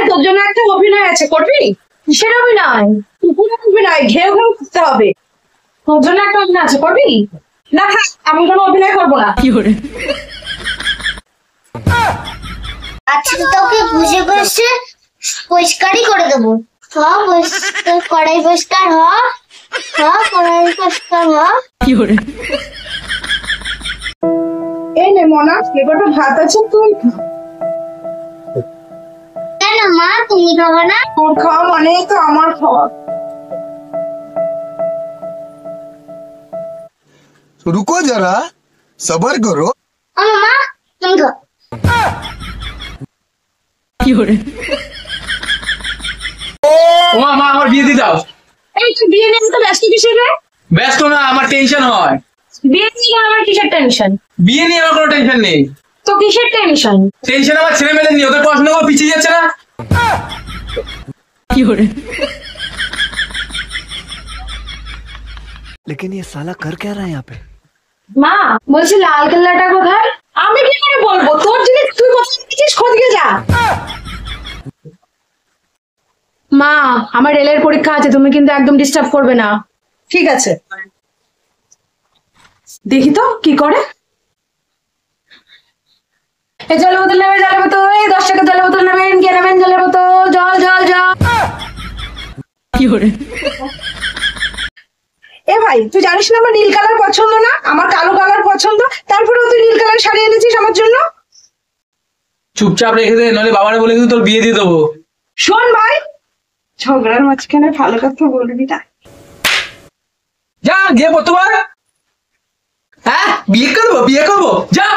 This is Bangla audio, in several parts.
তোর জন্য একটা অভিনয় আছে, করবি? কিসের অভিনয়? কুকুরের অভিনয়, ঘেউ ঘেউ করতে হবে। তোর জন্য একটা অভিনয় আছে, করবি? না থাক, আমি কোনো অভিনয় করবো না। আচ্ছা তোকে ঘুষে ঘুষে পরিষ্কারই করে দেবো। পরিষ্কার কড়াই পরিষ্কার কড়াই পরিষ্কার এই নে মনা, এবারটা ভাত আছে, তুই কেন মা, তুমি খাবো না? তোর খাওয়া মানে তো আমার খাওয়া। रुको जरा सबर करो। মা তুমি খাও। মা আমার বিয়ে দিয়ে দাও। এই তুই বিয়ে নিয়ে তো ব্যস্ত কিসের রে? ব্যস্ত না, আমার টেনশন হয়। বিয়ে নিয়ে আমার কিসের টেনশন? বিয়ে নিয়ে আমার কোনো টেনশন নেই। তো কিসের টেনশন? টেনশন আমার ছেলে মেয়েদের নিয়ে, ওদের পড়াশোনা করে পিছিয়ে যাচ্ছে না। लेकिन ये साला कर क्या रहा है यहाँ पे? মা বলছি লাল কেল্লাটা কোথায়? আমি কি করে বলবো? তোর জিনিস তুই কোথায় রেখেছিস, খোঁজ যা। মা আমার রেলের পরীক্ষা আছে, তুমি কিন্তু একদম ডিস্টার্ব করবে না। ঠিক আছে, দেখি তো কি করে। এই জলের বোতল নেবে, জলের বোতল, এই 10 টাকা জলের বোতল নেবেন, কে নেবেন জলের বোতল? জল জল জল। এ ভাই, তুই জানিস না আমার নীল কালার পছন্দ না, আমার কালো কালার পছন্দ, তারপরেও তুই নীল কালার শাড়ি এনেছিস আমার জন্য। চুপচাপ রেখে দে, নইলে বাবারে বলে কিন্তু তোর বিয়ে দিয়ে দেবো। শোন ভাই, ঝগড়ার মাঝখানে ভালো কথা বলবি না। যা গিয়ে পড়তে পার। হ্যাঁ বিয়ে করবো, বিয়ে করবো, যা।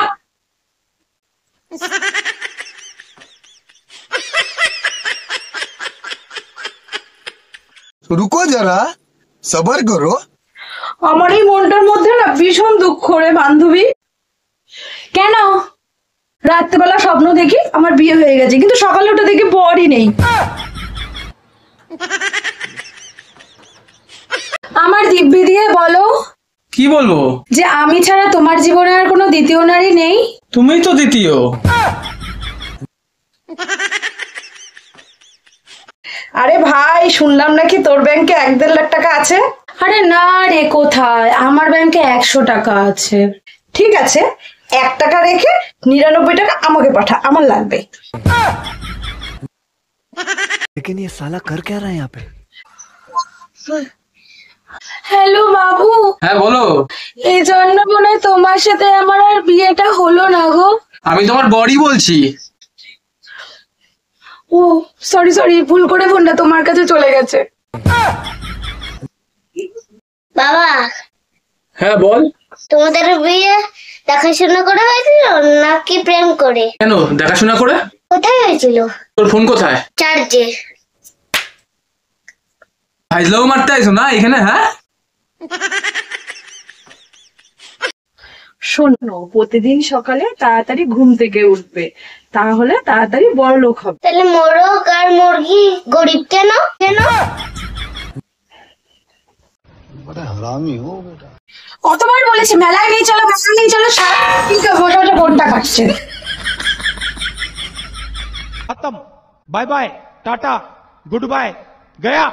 रुको जरा सबर करो। আমার এই মনটার মধ্যে না ভীষণ দুঃখ রে বান্ধবী। কেন? রাত্রেবেলা স্বপ্ন দেখি আমার বিয়ে হয়ে গেছে, কিন্তু সকালে উঠে দেখি বরই নেই। আমার দিব্যি দিয়ে বলো কি বলবো? যে আমি ছাড়া তোমার জীবনে আর কোনো দ্বিতীয় নারী নেই। তুমিই তো দ্বিতীয়। আরে ভাই, শুনলাম নাকি তোর ব্যাংকে 1-1.5 লাখ টাকা আছে। আরে না রে, কোথায়, আমার ব্যাংকে 100 টাকা আছে। ঠিক আছে, 1 টাকা রেখে 99 টাকা আমাকে পাঠা, আমার লাগবে। लेकिन ये साला कर क्या रहा है यहाँ पे? হ্যালো বাবু। হ্যাঁ বলো। এই জন্য মনে হয় তোমার সাথে আমার আর বিয়েটা হলো না গো। আমি তোমার বড়ি বলছি। ও সরি সরি, ভুল করে ফোনটা তোমার কাছে চলে গেছে। বাবা হ্যাঁ বল। তোমাদের বিয়ে দেখাশোনা করে হয়েছিল নাকি প্রেম করে? কেন দেখাশোনা করে? কোথায় হয়েছিল? তোর ফোন কোথায়? চার্জে। ফাইজলাও মারতে আইছো না এখানে? হ্যাঁ শোনো, প্রতিদিন সকালে তাড়াতাড়ি ঘুম থেকে উঠবে, তাহলে তাড়াতাড়ি বড় লোক হবে। তাহলে মোরগ আর মুরগি গরিব কেন কেন? কতবার বলেছি মেলায় নিয়ে চলো, মেলায় নিয়ে চলো, সারা বসে বসে ফোনটা কাটছে। खत्म। Bye bye tata goodbye गया।